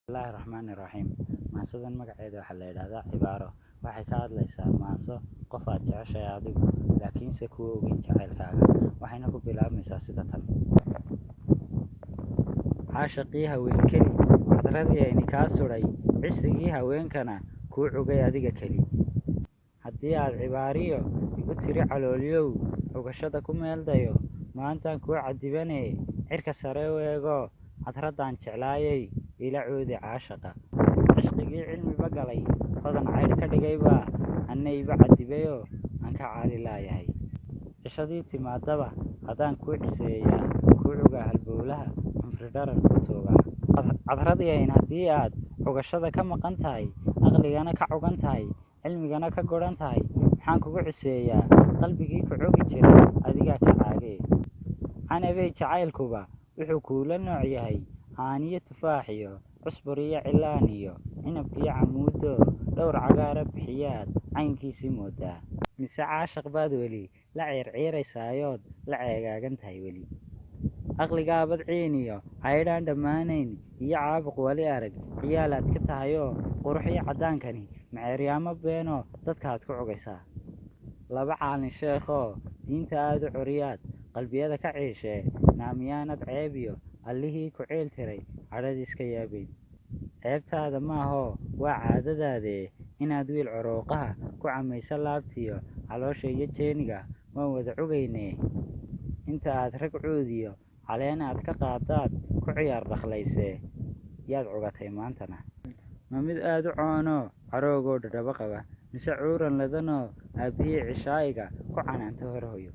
Bismillaahi Raxmaani Raxiim. Maasadan magaceeda waxaa la yidhaahdaa cibaaro. Waxay ka hadlaysaa maaso qof aad jeceshahay adigu, laakiinse kuwa ogeyn jacaylkaaga. Waxayna ku bilaabmaysaa sida tan: caashaqii haweenkeli, cadradii ayni kaa sudhay, cisrigii haweenkana kuu cugay adiga keli. Haddii aad cibaariyo igu tiri calooliyow, cugashada ku meeldayo, maantaan kuu cadibanee, cirka sare u eego, cadraddaan jeclaayay ila coodi caashaqa. Cishqigii cilmiba galay, hodan caydh ka dhigaybaa, anna iba cadibayoo aan ka caali laayahay. Cishadii timaadaba haddaan kuu ciseeyaa, kuu cugaa halbowlaha, cumri dharar ku toogaa. Cadradii ayn haddii aad cugashada ka maqan tahay, aqligana ka cugan tahay, cilmigana ka goran tahay, maxaan kugu ciseeyaa qalbigii ku cogi jiray adigaa ka caagee. Canabey jacaylkuba wuxuu kuula nooc yahay caaniyo tufaaxiyo, cusbur iyo cilaan iyo cinabkiyo camuudo, dhowr cagaara bixiyaad caynkiisii moodaa. Mise caashaq baad weli la ciirciiraysaayood la ceegaagan tahay weli. Aqligaabad ciiniyo caydhaan dhammaanayn iyo caabuq wali arag ciyaalaad ka tahayoo quruxiyo caddaankani maceeryaamo beenoo dadkaad ku cugaysaa. Laba caalin sheekhoo diinta aad u curiyaad qalbiyada ka ciishee, naamiyaanad ceebiyo allihii ku ciil tiray cadhadiis ka yaabayn. Ceebtaada maahoo waa caadadaadee inaad wiil corooqaha ku camayso laabtiyo caloosha iyo jeeniga waan wada cugaynee. Inta aad rag cuudiyo caleen aad ka qaadaad ku ciyaar dhaqlaysee, yaad cugatay maantana. Ma mid aad u coonoo caroogoo dhadhaba qaba, mise cuuran ladanoo aabbihii cishaa'iga ku canaanta hor hoyo.